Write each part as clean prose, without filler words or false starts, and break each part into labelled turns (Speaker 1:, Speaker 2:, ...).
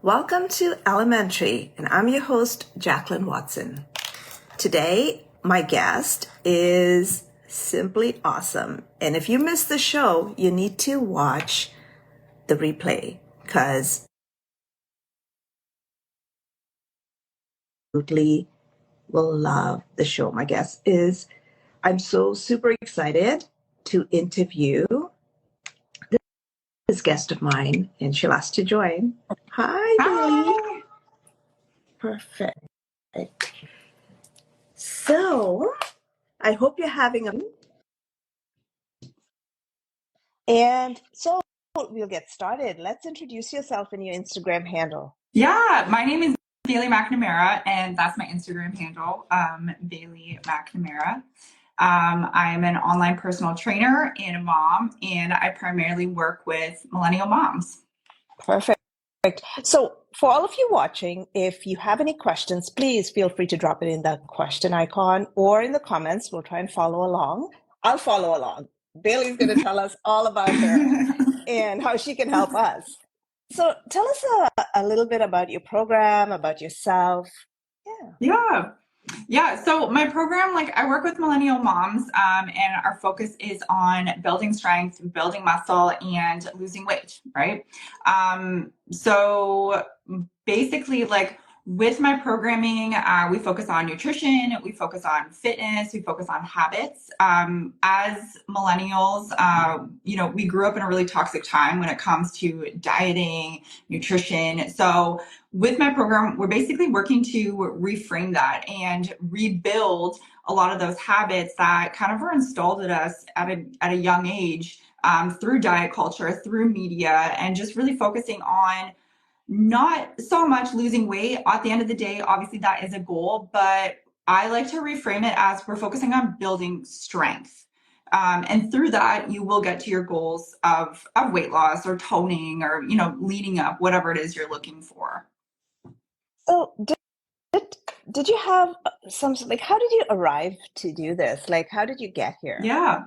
Speaker 1: Welcome to Elementary, and I'm your host, Jacqueline Watson. Today, my guest is simply awesome. And if you missed the show, you need to watch the replay because you will love the show. My guest is, I'm so super excited to interview this guest of mine, and she'll ask to join. Hi, Bailey.
Speaker 2: Hi.
Speaker 1: Perfect. So, I hope you're having a... And so we'll get started. Let's introduce yourself and your Instagram handle.
Speaker 2: Yeah, my name is Bailey MacNamara, and that's my Instagram handle, Bailey MacNamara. I'm an online personal trainer and a mom, and I primarily work with millennial moms.
Speaker 1: Perfect. So for all of you watching, if you have any questions, please feel free to drop it in the question icon or in the comments. We'll try and follow along. I'll follow along. Bailey's going to tell us all about her and how she can help us. So tell us a little bit about your program, about yourself.
Speaker 2: Yeah. So my program, I work with millennial moms, and our focus is on building strength, building muscle, and losing weight, right? So basically, with my programming, we focus on nutrition, we focus on fitness, we focus on habits. As millennials, we grew up in a really toxic time when it comes to dieting, nutrition. So with my program, we're basically working to reframe that and rebuild a lot of those habits that kind of were installed at us at a young age, through diet culture, through media, and just really focusing on not so much losing weight. At the end of the day, obviously that is a goal, but I like to reframe it as we're focusing on building strength. And through that, you will get to your goals of weight loss or toning or, leaning up, whatever it is you're looking for.
Speaker 1: So did you have some, how did you arrive to do this? How did you get here?
Speaker 2: Yeah.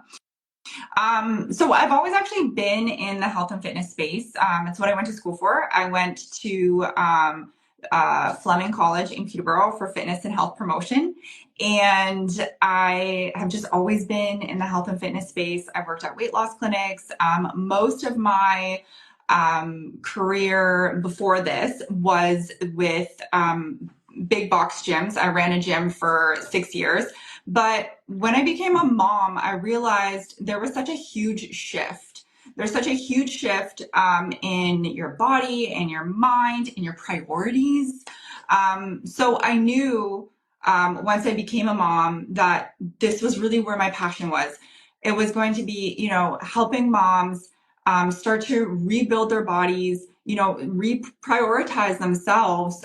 Speaker 2: So I've always actually been in the health and fitness space. It's what I went to school for. I went to Fleming College in Peterborough for fitness and health promotion. And I have just always been in the health and fitness space. I've worked at weight loss clinics. Most of my career before this was with big box gyms. I ran a gym for 6 years. But when I became a mom, I realized there was such a huge shift. There's such a huge shift in your body and your mind and your priorities. So I knew once I became a mom that this was really where my passion was. It was going to be, helping moms start to rebuild their bodies, reprioritize themselves.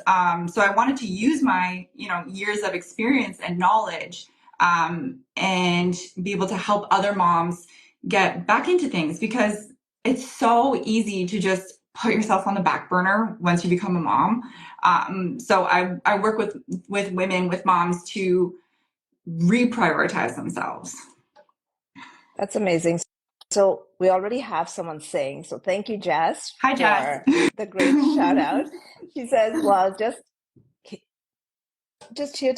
Speaker 2: So I wanted to use my, years of experience and knowledge and be able to help other moms get back into things, because it's so easy to just put yourself on the back burner once you become a mom. So I work with women, with moms, to reprioritize themselves.
Speaker 1: That's amazing. So we already have someone saying, so thank you, Jess,
Speaker 2: Hi, Jess.
Speaker 1: for the great shout out. She says, well, just here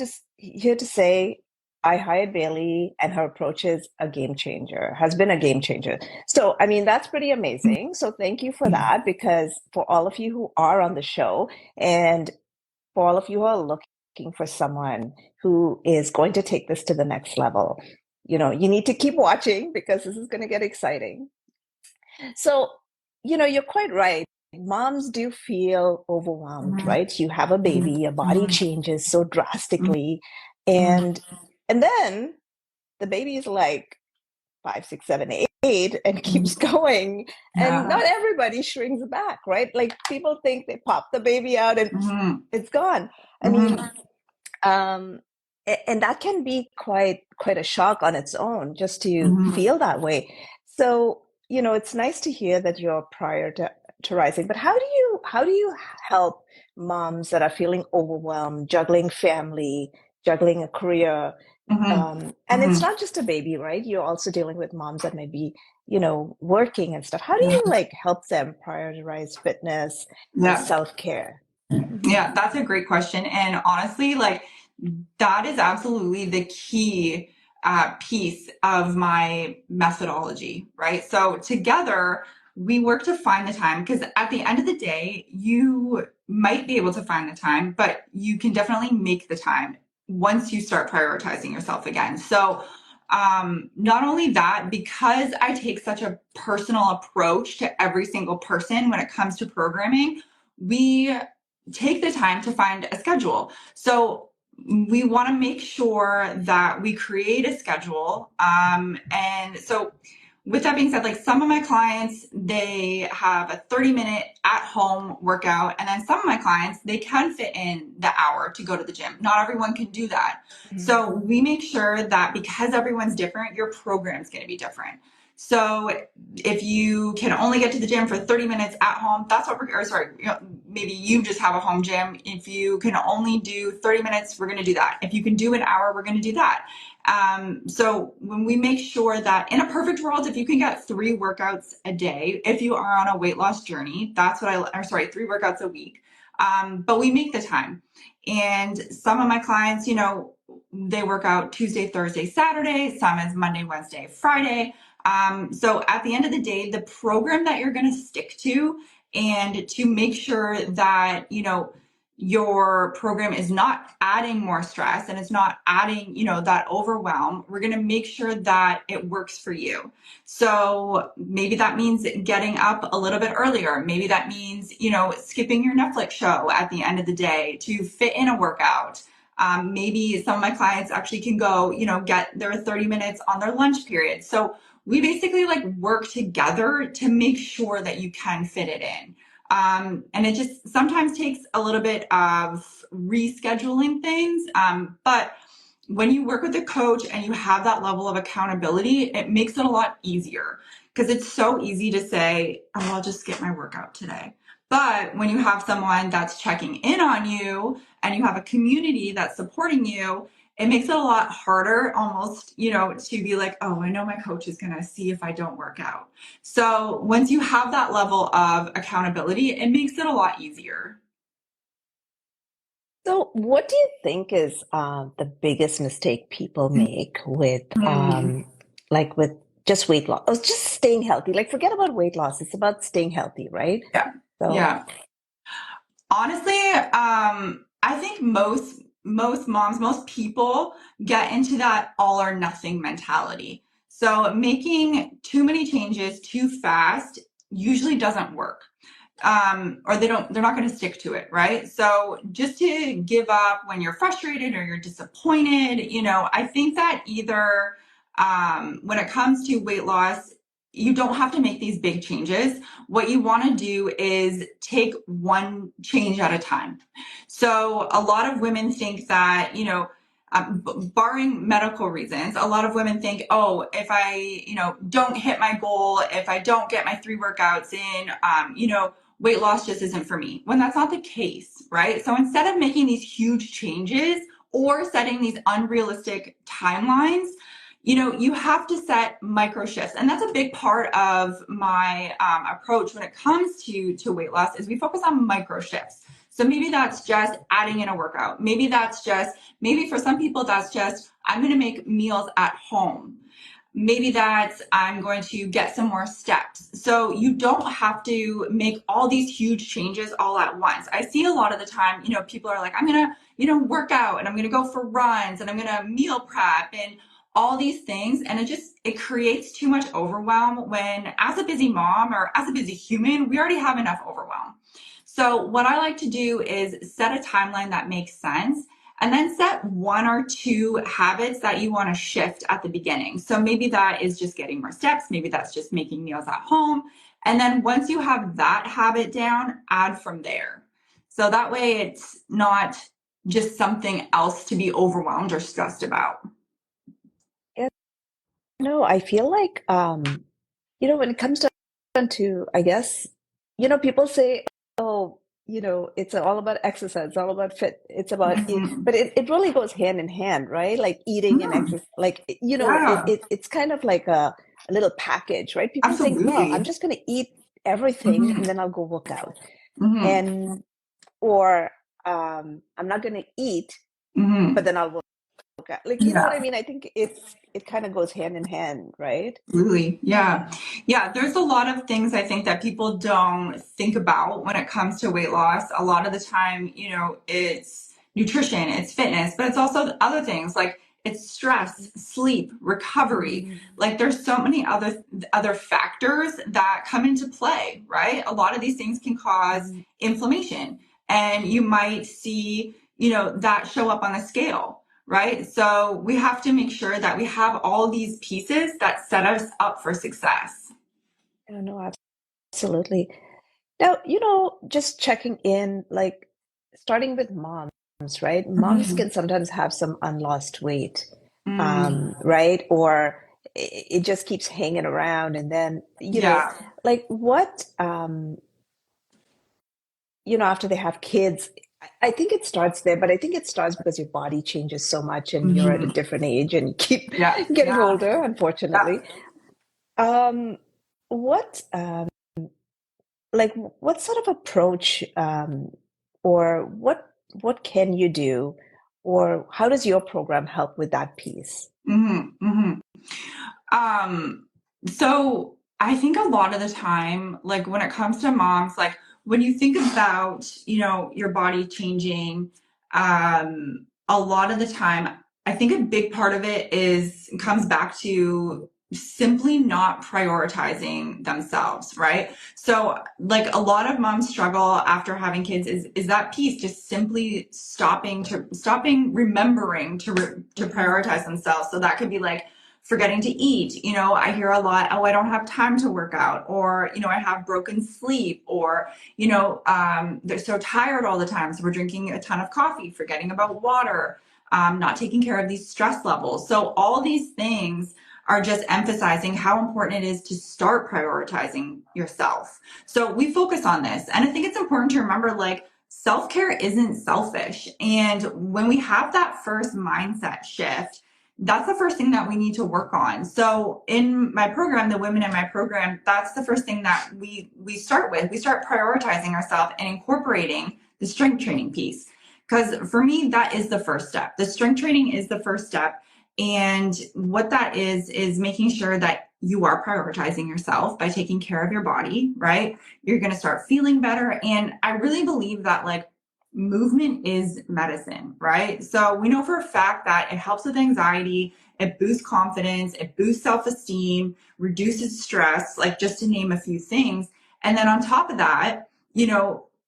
Speaker 1: to say, I hired Bailey and her approach is a game changer, has been a game changer. So, that's pretty amazing. So thank you for that, because for all of you who are on the show and for all of you who are looking for someone who is going to take this to the next level, you need to keep watching because this is going to get exciting. So, you're quite right. Moms do feel overwhelmed, right? You have a baby, your body changes so drastically. And then the baby is like 5, 6, 7, 8 and keeps going. And not everybody shrinks back, right? People think they pop the baby out and it's gone. And that can be quite a shock on its own, just to feel that way. So, it's nice to hear that you're prioritizing, but how do you help moms that are feeling overwhelmed, juggling family, juggling a career,
Speaker 2: Hmm.
Speaker 1: And it's not just a baby, right? You're also dealing with moms that might be, working and stuff. How do you like help them prioritize fitness and
Speaker 2: Yeah.
Speaker 1: self-care? Mhm.
Speaker 2: Yeah, that's a great question. And honestly, like that is absolutely the key piece of my methodology, right? So together, we work to find the time because at the end of the day, you might be able to find the time, but you can definitely make the time once you start prioritizing yourself again. So, not only that, because I take such a personal approach to every single person when it comes to programming, we take the time to find a schedule. So we want to make sure that we create a schedule. And so with that being said, like some of my clients, they have a 30-minute at home workout. And then some of my clients, they can fit in the hour to go to the gym. Not everyone can do that.
Speaker 1: Mhm.
Speaker 2: So we make sure that because everyone's different, your program is going to be different. So if you can only get to the gym for 30 minutes at home, that's what we're, or sorry, maybe you just have a home gym. If you can only do 30 minutes, we're going to do that. If you can do an hour, we're going to do that. So when we make sure that in a perfect world, if you can get 3 workouts a day, if you are on a weight loss journey, that's what or sorry, 3 workouts a week. But we make the time. And some of my clients, they work out Tuesday, Thursday, Saturday. Some is Monday, Wednesday, Friday. So at the end of the day, the program that you're going to stick to and to make sure that, your program is not adding more stress and it's not adding, that overwhelm, we're going to make sure that it works for you. So maybe that means getting up a little bit earlier. Maybe that means, skipping your Netflix show at the end of the day to fit in a workout. Maybe some of my clients actually can go, get their 30 minutes on their lunch period. So we basically like work together to make sure that you can fit it in. And it just sometimes takes a little bit of rescheduling things. But when you work with a coach and you have that level of accountability, it makes it a lot easier because it's so easy to say, oh, I'll just skip my workout today. But when you have someone that's checking in on you and you have a community that's supporting you, it makes it a lot harder almost, to be like, oh, I know my coach is going to see if I don't work out. So once you have that level of accountability, it makes it a lot easier.
Speaker 1: So, what do you think is the biggest mistake people make with,
Speaker 2: Mm,
Speaker 1: like, with just weight loss, or just staying healthy? Like, forget about weight loss; it's about staying healthy, right?
Speaker 2: yeah.
Speaker 1: So,
Speaker 2: Yeah. Honestly, I think most moms, most people get into that all or nothing mentality. So making too many changes too fast usually doesn't work. Or they're not going to stick to it, right? So just to give up when you're frustrated or you're disappointed, I think that either when it comes to weight loss, you don't have to make these big changes. What you want to do is take one change at a time. So a lot of women think that, barring medical reasons, a lot of women think, oh, if I, don't hit my goal, if I don't get my 3 workouts in, weight loss just isn't for me. When that's not the case, right? So instead of making these huge changes or setting these unrealistic timelines, you have to set micro shifts. And that's a big part of my approach when it comes to weight loss is we focus on micro shifts. So maybe that's just adding in a workout. Maybe for some people, that's just, I'm going to make meals at home. Maybe that's, I'm going to get some more steps. So you don't have to make all these huge changes all at once. I see a lot of the time, people are like, I'm going to, work out and I'm going to go for runs and I'm going to meal prep and all these things. And it creates too much overwhelm when as a busy mom or as a busy human, we already have enough overwhelm. So what I like to do is set a timeline that makes sense and then set 1 or 2 habits that you want to shift at the beginning. So maybe that is just getting more steps. Maybe that's just making meals at home. And then once you have that habit down, add from there. So that way it's not just something else to be overwhelmed or stressed about.
Speaker 1: yeah, no, I feel like, when it comes down to, I guess, people say, oh, it's all about exercise, it's all about it's about it,
Speaker 2: Mhm.
Speaker 1: but it really goes hand in hand, right? Like eating and
Speaker 2: Mhm.
Speaker 1: exercise, like,
Speaker 2: Yeah,
Speaker 1: it's kind of like a little package, right? People think, well, I'm
Speaker 2: absolutely.
Speaker 1: just going to eat everything and
Speaker 2: Mhm.
Speaker 1: then I'll go work out.
Speaker 2: Mhm.
Speaker 1: And, or, I'm not going to eat, but
Speaker 2: Mhm.
Speaker 1: then I'll work out. Like, you know what I
Speaker 2: Yeah.
Speaker 1: mean? I think it kind of goes hand in hand, right?
Speaker 2: Absolutely. Yeah. Yeah. There's a lot of things I think that people don't think about when it comes to weight loss. A lot of the time, it's nutrition, it's fitness, but it's also other things like it's stress, sleep, recovery.
Speaker 1: Mm-hmm.
Speaker 2: Like there's so many other factors that come into play, right? A lot of these things can cause
Speaker 1: Mm-hmm.
Speaker 2: inflammation and you might see, that show up on the scale, right? So we have to make sure that we have all these pieces that set us up for success.
Speaker 1: I don't know, absolutely. Now, just checking in, like starting with moms, right? Moms
Speaker 2: Mhm.
Speaker 1: can sometimes have some unlost weight,
Speaker 2: Mm,
Speaker 1: right? Or it just keeps hanging around. And then,
Speaker 2: yeah.
Speaker 1: like what, after they have kids, I think it starts there, but I think it starts because your body changes so much and you're at a
Speaker 2: Hmm.
Speaker 1: different age and you keep
Speaker 2: Yeah.
Speaker 1: getting
Speaker 2: Yeah.
Speaker 1: older,
Speaker 2: Yeah.
Speaker 1: unfortunately. Um, what, like what sort of approach or what can you do or how does your program help with that piece?
Speaker 2: Hmm. Hmm. Um, so I think a lot of the time, like when it comes to moms, like when you think about, your body changing, a lot of the time, I think a big part of it comes back to simply not prioritizing themselves, right? So like a lot of moms struggle after having kids is that piece just simply stopping remembering to
Speaker 1: Hmm.
Speaker 2: prioritize themselves. So that could be like forgetting to eat. I hear a lot, oh, I don't have time to work out, or, I have broken sleep, or, they're so tired all the time. So we're drinking a ton of coffee, forgetting about water, not taking care of these stress levels. So all these things are just emphasizing how important it is to start prioritizing yourself. So we focus on this. And I think it's important to remember like self care isn't selfish. And when we have that first mindset shift, that's the first thing that we need to work on. So in my program, the women in my program, that's the first thing that we start with. We start prioritizing ourselves and incorporating the strength training piece. Because for me, that is the first step. The strength training is the first step. And what that is making sure that you are prioritizing yourself by taking care of your body, right? You're going to start feeling better. And I really believe that like movement is medicine, right? So we know for a fact that it helps with anxiety, it boosts confidence, it boosts self-esteem, reduces stress, like just to name a few things. And then on top of that,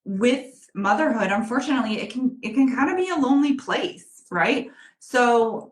Speaker 2: with motherhood, unfortunately, it can kind of be a lonely place, right? So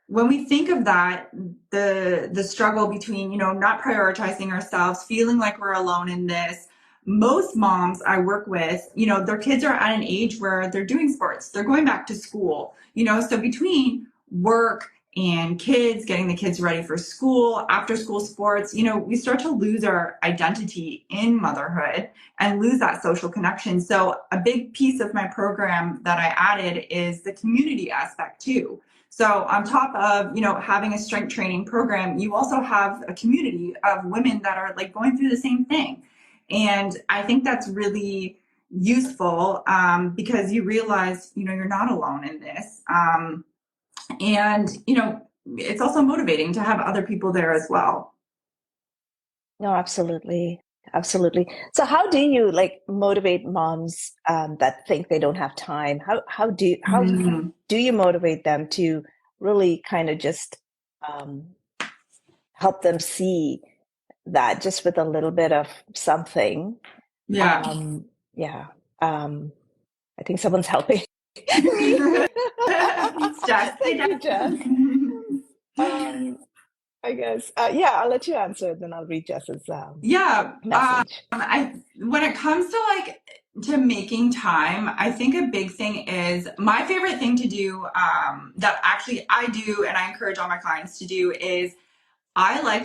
Speaker 2: when we think of that, the struggle between not prioritizing ourselves, feeling like we're alone in this, most moms I work with, their kids are at an age where they're doing sports, they're going back to school, so between work and kids, getting the kids ready for school, after school sports, we start to lose our identity in motherhood and lose that social connection. So a big piece of my program that I added is the community aspect too. So on top of, having a strength training program, you also have a community of women that are like going through the same thing. And I think that's really useful because you realize, you're not alone in this. And, it's also motivating to have other people there as well.
Speaker 1: No, absolutely. Absolutely. So how do you like motivate moms that think they don't have time? How
Speaker 2: Mhm.
Speaker 1: do you motivate them to really kind of just um, help them see that just with a little bit of something?
Speaker 2: Yeah.
Speaker 1: Um, yeah. I think someone's helping me.
Speaker 2: Thanks, Jess. Hey,
Speaker 1: Thank you, Jess.
Speaker 2: Jess.
Speaker 1: Um, I guess. Yeah, I'll let you answer, then I'll read Jess's
Speaker 2: Yeah.
Speaker 1: message.
Speaker 2: I when it comes to to making time, I think a big thing is my favorite thing to do that actually I do and I encourage all my clients to do is I like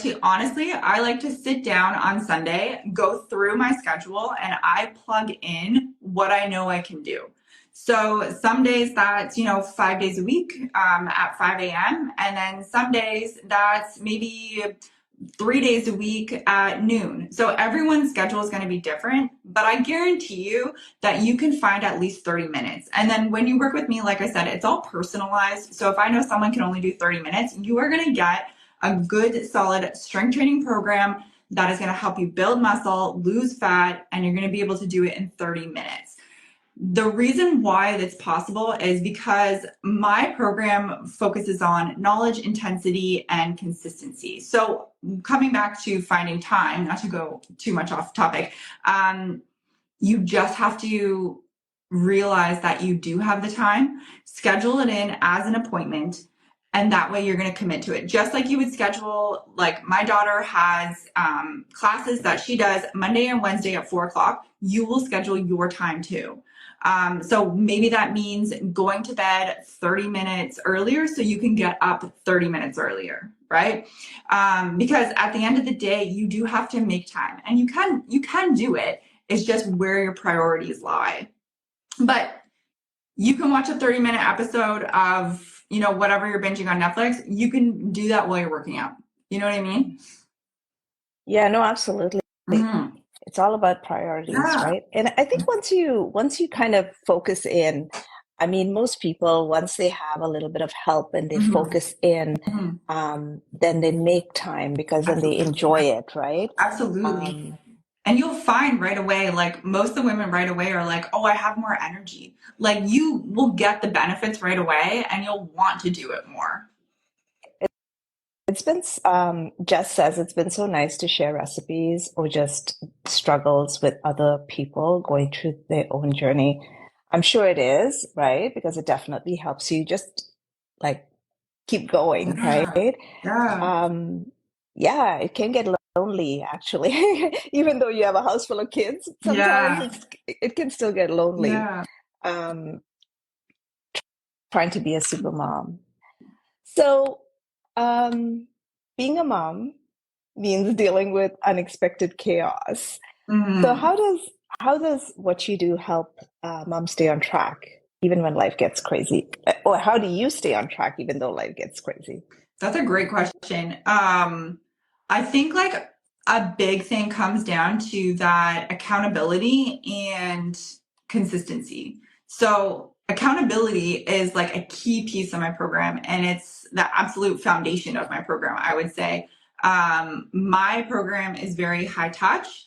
Speaker 2: to sit down on Sunday, go through my schedule, and I plug in what I know I can do. So some days that's, 5 days a week at 5 a.m. And then some days that's maybe 3 days a week at noon. So everyone's schedule is going to be different, but I guarantee you that you can find at least 30 minutes. And then when you work with me, like I said, it's all personalized. So if I know someone can only do 30 minutes, you are going to get a good, solid strength training program that is going to help you build muscle, lose fat, and you're going to be able to do it in 30 minutes. The reason why that's possible is because my program focuses on knowledge, intensity, and consistency. So coming back to finding time, not to go too much off topic, you just have to realize that you do have the time, schedule it in as an appointment, and that way you're going to commit to it. Just like you would schedule, like my daughter has classes that she does Monday and Wednesday at 4 o'clock. You will schedule your time too. So maybe that means going to bed 30 minutes earlier so you can get up 30 minutes earlier, right? Because at the end of the day, you do have to make time, and you can do it. It's just where your priorities lie. But you can watch a 30-minute episode of, whatever you're binging on Netflix. You can do that while you're working out. You know what I mean?
Speaker 1: Yeah, no, absolutely.
Speaker 2: Mm-hmm.
Speaker 1: It's all about priorities,
Speaker 2: Yeah.
Speaker 1: right? And I think once you kind of focus in, I mean, most people, once they have a little bit of help and they
Speaker 2: Mm-hmm.
Speaker 1: focus in,
Speaker 2: Mm-hmm.
Speaker 1: then they make time because then they
Speaker 2: Absolutely.
Speaker 1: enjoy it, right?
Speaker 2: Absolutely.
Speaker 1: Um,
Speaker 2: And you'll find right away, like most of the women right away are like, oh, I have more energy. Like you will get the benefits right away and you'll want to do it more.
Speaker 1: it's been, Jess says it's been so nice to share recipes or just struggles with other people going through their own journey. I'm sure it is, right? Because it definitely helps you just like keep going,
Speaker 2: Yeah.
Speaker 1: right?
Speaker 2: Yeah.
Speaker 1: Um, yeah, it can get lonely actually. Even though you have a house full of kids, sometimes
Speaker 2: Yeah.
Speaker 1: it can still get lonely.
Speaker 2: Yeah.
Speaker 1: Um, trying to be a super mom. So, um, being a mom means dealing with unexpected chaos. So
Speaker 2: Mm-hmm.
Speaker 1: how does what you do help mom stay on track even when life gets crazy? Or how do you stay on track even though life gets crazy?
Speaker 2: That's a great question. I think like a big thing comes down to that accountability and consistency. So accountability is like a key piece of my program, and it's the absolute foundation of my program, I would say. My program is very high touch.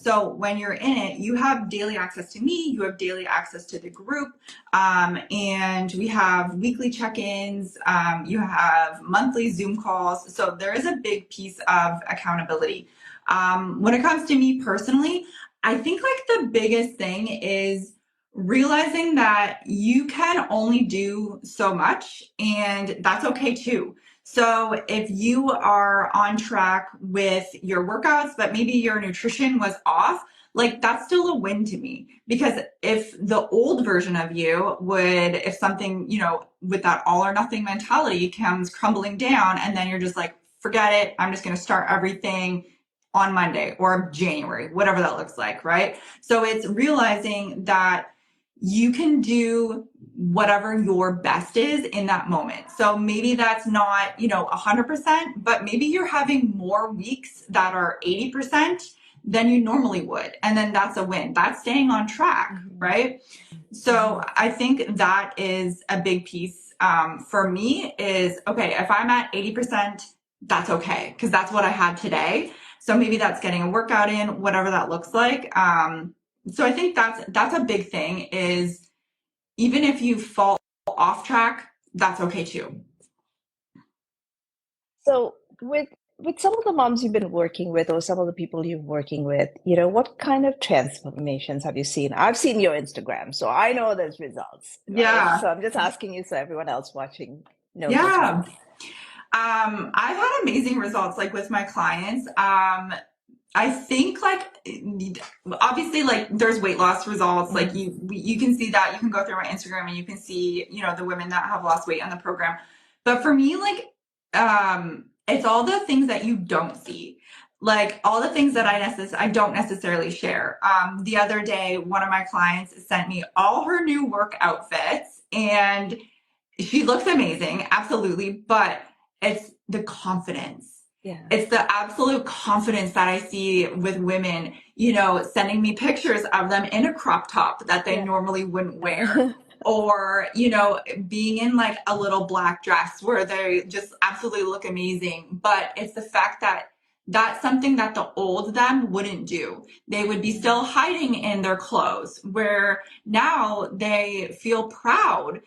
Speaker 2: So when you're in it, you have daily access to me, you have daily access to the group, and we have weekly check-ins. You have monthly Zoom calls. So there is a big piece of accountability. When it comes to me personally, I think like the biggest thing is realizing that you can only do so much, and that's okay too. So if you are on track with your workouts, but maybe your nutrition was off, like that's still a win to me. Because if the old version of you would, if something, with that all or nothing mentality comes crumbling down, and then you're just like, forget it, I'm just going to start everything on Monday or January, whatever that looks like, right? So it's realizing that you can do whatever your best is in that moment. So maybe that's not, 100%, but maybe you're having more weeks that are 80% than you normally would. And then that's a win. That's staying on track,
Speaker 1: Mhm.
Speaker 2: right? So I think that is a big piece for me is, okay, if I'm at 80%, that's okay, because that's what I had today. So maybe that's getting a workout in, whatever that looks like. So I think that's a big thing is even if you fall off track, that's okay too.
Speaker 1: So with some of the moms you've been working with or some of the people you're working with, what kind of transformations have you seen? I've seen your Instagram, so I know there's results, right?
Speaker 2: Yeah.
Speaker 1: So I'm just asking you so everyone else watching knows as
Speaker 2: Yeah.
Speaker 1: well.
Speaker 2: I've had amazing results like with my clients. I think like obviously like there's weight loss results. Like
Speaker 1: Mhm.
Speaker 2: you can see that. You can go through my Instagram and you can see, the women that have lost weight on the program. But for me, like It's all the things that you don't see, like all the things that I don't necessarily share. The other day, one of my clients sent me all her new work outfits, and she looks amazing, absolutely, but it's the confidence.
Speaker 1: Yeah.
Speaker 2: It's the absolute confidence that I see with women, sending me pictures of them in a crop top that they
Speaker 1: Yeah.
Speaker 2: normally wouldn't wear. Or, being in like a little black dress where they just absolutely look amazing. But it's the fact that that's something that the old them wouldn't do. They would be still hiding in their clothes, where now they feel proud.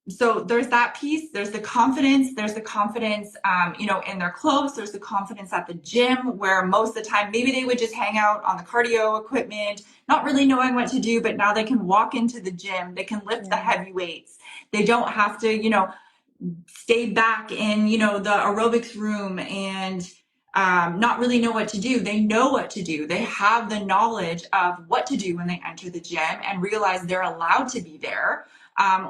Speaker 2: So there's that piece. There's the confidence. There's the confidence, in their clothes. There's the confidence at the gym, where most of the time maybe they would just hang out on the cardio equipment, not really knowing what to do, but now they can walk into the gym. They can lift the
Speaker 1: Yeah.
Speaker 2: heavy weights. They don't have to, stay back in, the aerobics room and not really know what to do. They know what to do. They have the knowledge of what to do when they enter the gym and realize they're allowed to be there,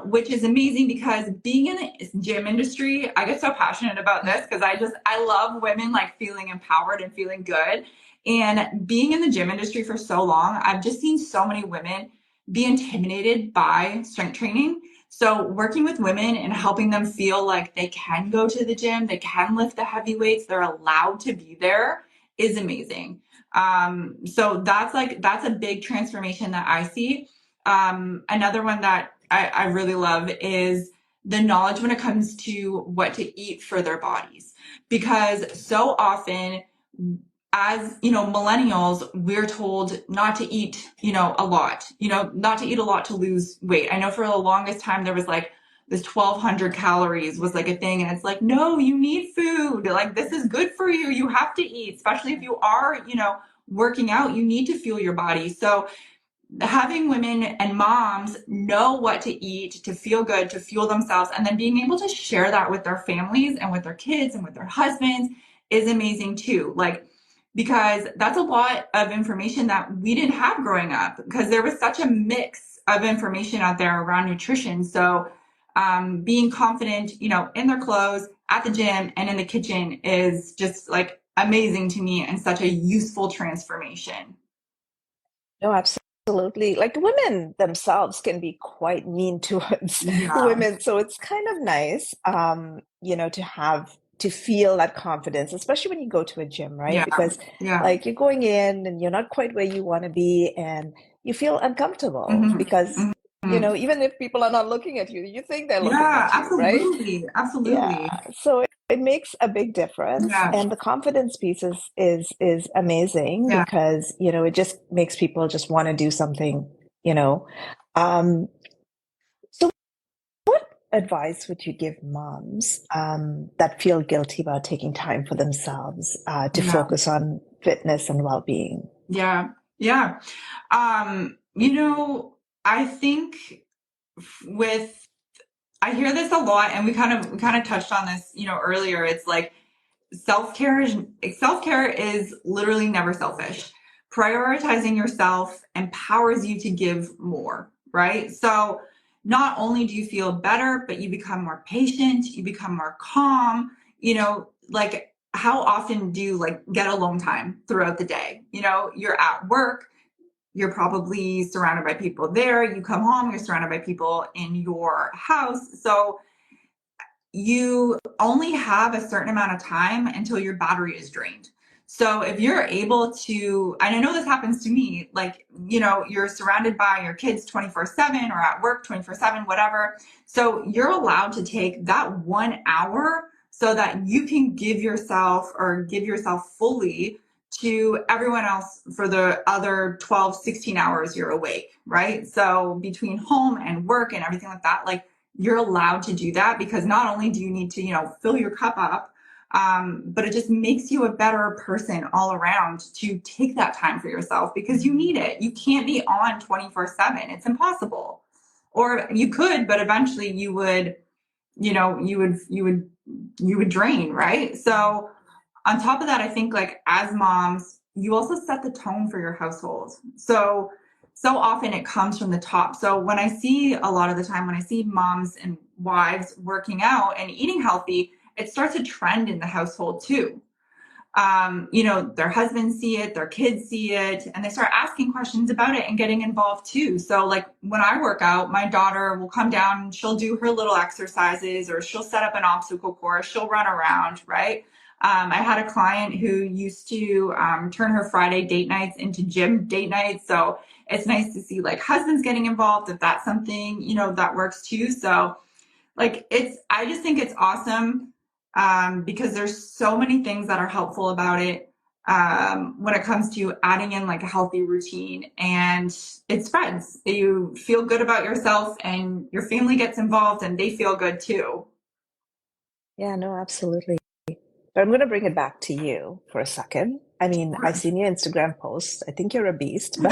Speaker 2: which is amazing, because being in the gym industry, I get so passionate about this because I love women like feeling empowered and feeling good. And being in the gym industry for so long, I've just seen so many women be intimidated by strength training. So working with women and helping them feel like they can go to the gym, they can lift the heavy weights, they're allowed to be there, is amazing. So that's a big transformation that I see. Another one that I really love is the knowledge when it comes to what to eat for their bodies, because so often, as millennials, we're told not to eat a lot, not to eat a lot to lose weight. I know for the longest time there was like this 1200 calories was like a thing, and it's like, no, you need food, like this is good for you, you have to eat, especially if you are working out, you need to fuel your body. So having women and moms know what to eat to feel good, to fuel themselves, and then being able to share that with their families and with their kids and with their husbands is amazing too. Like, because that's a lot of information that we didn't have growing up, because there was such a mix of information out there around nutrition. So being confident, in their clothes, at the gym, and in the kitchen is just like amazing to me and such a useful transformation.
Speaker 1: No, absolutely. Like women themselves can be quite mean towards
Speaker 2: Yeah.
Speaker 1: women. So it's kind of nice, to feel that confidence, especially when you go to a gym, right?
Speaker 2: Yeah.
Speaker 1: Because
Speaker 2: Yeah.
Speaker 1: like you're going in and you're not quite where you want to be and you feel uncomfortable
Speaker 2: Hmm.
Speaker 1: because,
Speaker 2: Hmm.
Speaker 1: even if people are not looking at you, you think they're looking
Speaker 2: Yeah,
Speaker 1: at you, right?
Speaker 2: absolutely.
Speaker 1: Yeah,
Speaker 2: Absolutely.
Speaker 1: so it makes a big difference,
Speaker 2: Yeah.
Speaker 1: and the confidence piece is amazing
Speaker 2: Yeah.
Speaker 1: because it just makes people just want to do something, you know. Um, so what advice would you give moms that feel guilty about taking time for themselves to
Speaker 2: Yeah.
Speaker 1: focus on fitness and well-being?
Speaker 2: Yeah. Yeah. I think with I hear this a lot, and we kind of touched on this, earlier. It's like self-care is literally never selfish. Prioritizing yourself empowers you to give more, right? So not only do you feel better, but you become more patient, you become more calm, like how often do you like get alone time throughout the day? You're at work, you're probably surrounded by people there. You come home, you're surrounded by people in your house. So you only have a certain amount of time until your battery is drained. So if you're able to, and I know this happens to me, like, you're surrounded by your kids 24/7 or at work 24/7, whatever. So you're allowed to take that 1 hour so that you can give yourself fully to everyone else for the other 12, 16 hours you're awake, right? So between home and work and everything like that, like, you're allowed to do that, because not only do you need to, fill your cup up, but it just makes you a better person all around to take that time for yourself, because you need it. You can't be on 24/7. It's impossible. Or you could, but eventually you would, you would drain, right? So on top of that, I think like as moms, you also set the tone for your household. So often it comes from the top. So a lot of the time when I see moms and wives working out and eating healthy, it starts a trend in the household too. Their husbands see it, their kids see it, and they start asking questions about it and getting involved too. So like when I work out, my daughter will come down, she'll do her little exercises, or she'll set up an obstacle course, she'll run around, right? I had a client who used to turn her Friday date nights into gym date nights. So it's nice to see like husbands getting involved if that's something, that works too. So like I just think it's awesome, because there's so many things that are helpful about it, when it comes to adding in like a healthy routine, and it spreads. You feel good about yourself and your family gets involved and they feel good too.
Speaker 1: Yeah, no, absolutely. But I'm going to bring it back to you for a second. I mean, I've seen your Instagram posts. I think you're a beast, but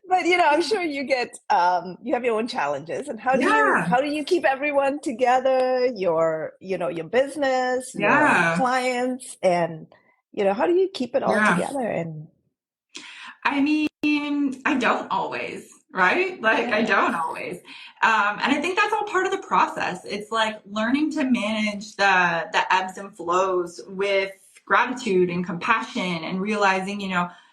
Speaker 1: but I'm sure you get you have your own challenges. And
Speaker 2: Yeah,
Speaker 1: how do you keep everyone together? Your business, your
Speaker 2: yeah,
Speaker 1: clients, and how do you keep it all
Speaker 2: yeah.
Speaker 1: together? And
Speaker 2: I mean, I don't always, right? Like, I
Speaker 1: yeah,
Speaker 2: don't always. And I think that's all part of the process. It's like learning to manage the ebbs and flows with gratitude and compassion, and realizing,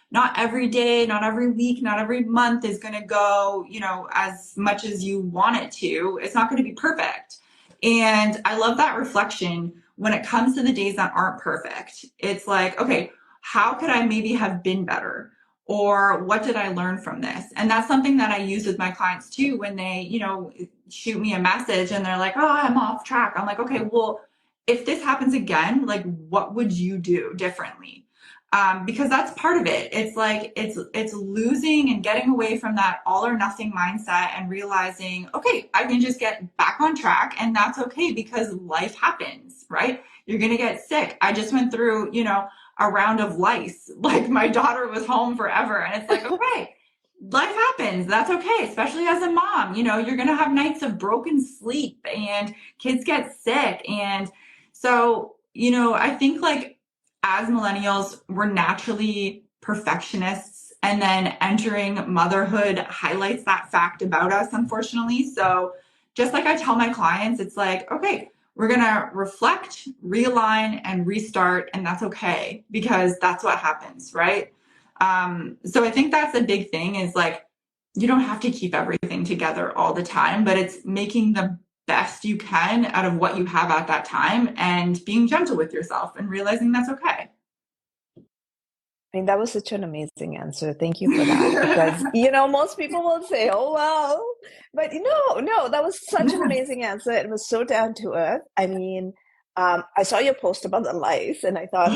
Speaker 2: not every day, not every week, not every month is going to go, as much as you want it to. It's not going to be perfect. And I love that reflection when it comes to the days that aren't perfect. It's like, okay, how could I maybe have been better? Or what did I learn from this? And that's something that I use with my clients too, when they, shoot me a message and they're like, oh, I'm off track. I'm like, okay, well, if this happens again, like, what would you do differently? Because that's part of it. It's like it's losing and getting away from that all or nothing mindset, and realizing, okay, I can just get back on track, and that's okay, because life happens, right? You're gonna get sick. I just went through, a round of lice. Like my daughter was home forever, and it's like, okay, life happens. That's okay, especially as a mom. You're going to have nights of broken sleep, and kids get sick. And so, I think like as millennials, we're naturally perfectionists. And then entering motherhood highlights that fact about us, unfortunately. So, just like I tell my clients, it's like, okay, we're going to reflect, realign, and restart. And that's okay, because that's what happens, right? So I think that's a big thing, is like, you don't have to keep everything together all the time, but it's making the best you can out of what you have at that time, and being gentle with yourself and realizing that's okay.
Speaker 1: I mean, that was such an amazing answer. Thank you for that. Because, most people will say, oh, well, but no, that was such an
Speaker 2: Yeah.
Speaker 1: amazing answer. It was so down to earth. I mean, I saw your post about the lice and I thought,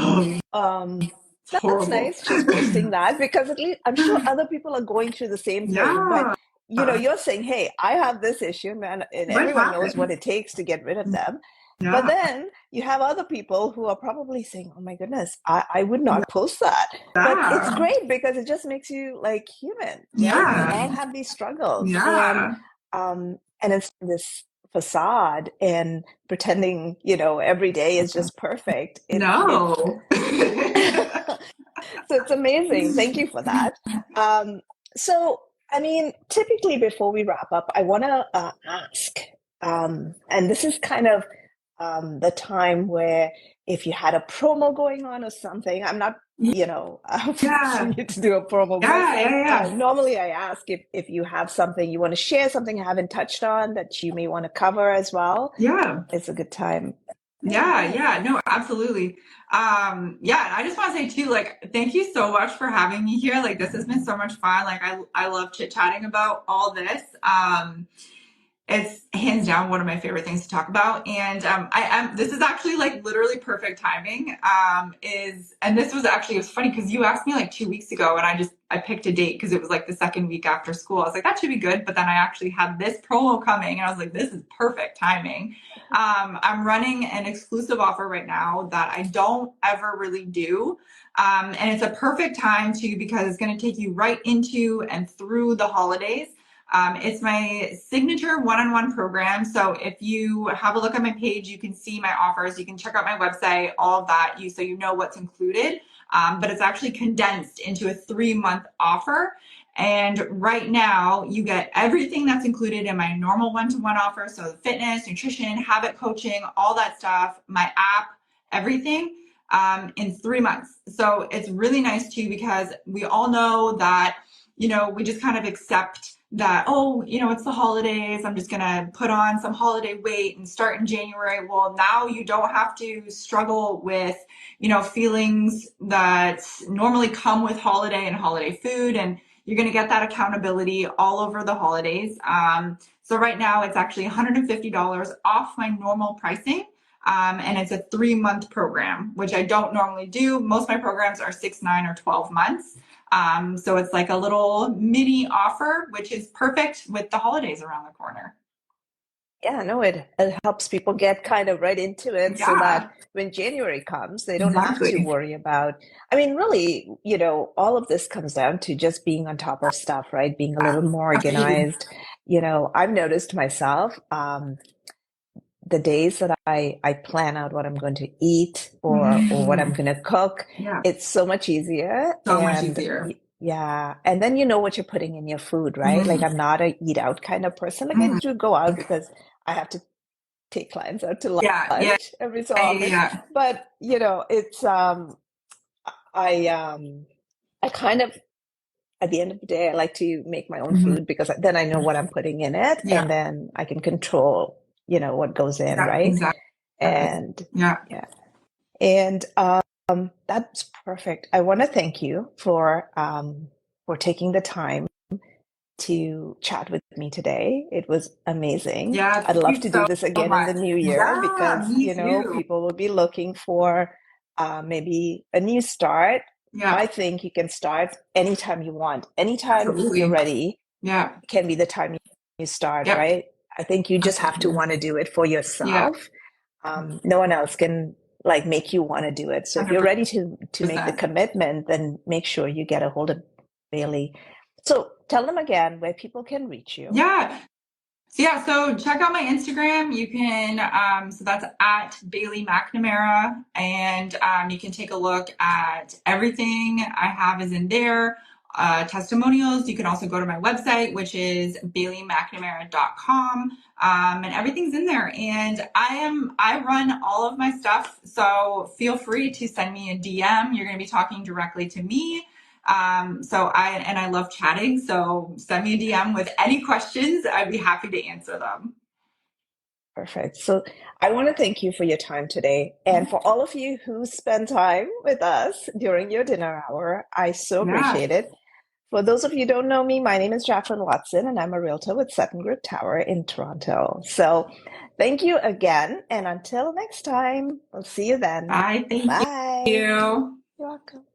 Speaker 1: um,
Speaker 2: It's
Speaker 1: that's
Speaker 2: horrible.
Speaker 1: nice. She's posting that because at least I'm sure other people are going through the same thing. But,
Speaker 2: Yeah.
Speaker 1: you're saying, hey, I have this issue, man, and
Speaker 2: Life
Speaker 1: everyone knows what
Speaker 2: happens.
Speaker 1: it takes to get rid of them. But
Speaker 2: Yeah.
Speaker 1: then you have other people who are probably saying, oh my goodness, I would not post that. But it's
Speaker 2: Yeah.
Speaker 1: great because it just makes you like human, right? We all
Speaker 2: Yeah.
Speaker 1: have these struggles,
Speaker 2: Yeah.
Speaker 1: and it's this facade and pretending, every day is just perfect. It's
Speaker 2: No.
Speaker 1: so it's amazing. Thank you for that. Um, so I mean, typically before we wrap up, I want to ask, and this is kind of the time where if you had a promo going on or something, I'm not, forcing
Speaker 2: Yeah.
Speaker 1: you to do a promo, but
Speaker 2: Yeah. Yeah.
Speaker 1: normally I ask if you have something you want to share, something I haven't touched on that you may want to cover as well.
Speaker 2: Yeah.
Speaker 1: It's a good time. Yeah, go
Speaker 2: Yeah,
Speaker 1: ahead.
Speaker 2: yeah, no, absolutely. Yeah, and I just want to say too, like, thank you so much for having me here. Like, this has been so much fun. Like, I love chit-chatting about all this. It's hands down one of my favorite things to talk about. And I am, this is actually like literally perfect timing. And this was actually, it was funny because you asked me like 2 weeks ago, and I picked a date because it was like the second week after school. I was like, that should be good. But then I actually had this promo coming, and I was like, this is perfect timing. I'm running an exclusive offer right now that I don't ever really do. And it's a perfect time to, because it's going to take you right into and through the holidays. It's my signature one-on-one program. So if you have a look at my page, you can see my offers. You can check out my website, all of that, so you know what's included. But it's actually condensed into a 3-month offer. And right now, you get everything that's included in my normal one-to-one offer. So, fitness, nutrition, habit coaching, all that stuff, my app, everything in 3 months. So, it's really nice too because we all know that, we just kind of accept that, oh, it's the holidays. I'm just going to put on some holiday weight and start in January. Well, now you don't have to struggle with, feelings that normally come with holiday and holiday food. And you're going to get that accountability all over the holidays. So right now it's actually $150 off my normal pricing. And it's a 3-month program, which I don't normally do. Most of my programs are 6, 9, or 12 months. So it's like a little mini offer, which is perfect with the holidays around the corner.
Speaker 1: Yeah, no, it helps people get kind of right into it so
Speaker 2: Yeah,
Speaker 1: that when January comes, they don't have to
Speaker 2: exactly.
Speaker 1: worry about. I mean, really, all of this comes down to just being on top of stuff, right? Being a little more
Speaker 2: Absolutely.
Speaker 1: organized. I've noticed myself, the days that I plan out what I'm going to eat or what I'm
Speaker 2: Mm,
Speaker 1: going to cook,
Speaker 2: yeah,
Speaker 1: it's so much easier.
Speaker 2: so much easier.
Speaker 1: Yeah, and then you know what you're putting in your food, right? Like
Speaker 2: Mm,
Speaker 1: I'm not a eat out kind of person. Like I
Speaker 2: mm.
Speaker 1: do go out because I have to take clients out to
Speaker 2: Yeah, yeah,
Speaker 1: lunch every so
Speaker 2: yeah,
Speaker 1: often.
Speaker 2: yeah,
Speaker 1: But it's I I kind of at the end of the day I like to make my own
Speaker 2: mhm,
Speaker 1: food because then I know what I'm putting in it
Speaker 2: yeah,
Speaker 1: and then I can control, what goes in,
Speaker 2: yeah,
Speaker 1: right?
Speaker 2: exactly.
Speaker 1: And
Speaker 2: Yeah,
Speaker 1: yeah. And that's perfect. I want to thank you for taking the time to chat with me today. It was amazing.
Speaker 2: yeah.
Speaker 1: I'd
Speaker 2: Thank
Speaker 1: love
Speaker 2: you
Speaker 1: to do
Speaker 2: so
Speaker 1: this again in the
Speaker 2: much.
Speaker 1: new year
Speaker 2: Yeah,
Speaker 1: because,
Speaker 2: me too.
Speaker 1: people will be looking for maybe a new start. I
Speaker 2: Yeah,
Speaker 1: think you can start anytime you want. Anytime you're
Speaker 2: absolutely.
Speaker 1: ready
Speaker 2: Yeah,
Speaker 1: can be the time you start,
Speaker 2: yep,
Speaker 1: right? I think you just have to
Speaker 2: absolutely.
Speaker 1: want to do it for
Speaker 2: Yeah,
Speaker 1: yourself. No one else can like make you want to do it. So if you're
Speaker 2: 100%.
Speaker 1: ready to make the commitment, then make sure you get a hold of Bailey. So tell them again where people can reach you.
Speaker 2: Yeah. So check out my Instagram. You can, so that's at Bailey MacNamara, and you can take a look at everything I have is in there. Testimonials. You can also go to my website, which is BaileyMacNamara.com, and everything's in there. And I run all of my stuff, so feel free to send me a DM. You're going to be talking directly to me. I love chatting. So send me a DM with any questions. I'd be happy to answer them.
Speaker 1: Perfect. So I want to thank you for your time today. And for all of you who spend time with us during your dinner hour, I so
Speaker 2: Yeah.
Speaker 1: appreciate it. For those of you who don't know me, my name is Jacqueline Watson, and I'm a realtor with Sutton Group Tower in Toronto. So thank you again. And until next time, we'll see you then.
Speaker 2: Bye. Thank
Speaker 1: Bye.
Speaker 2: you.
Speaker 1: You're welcome.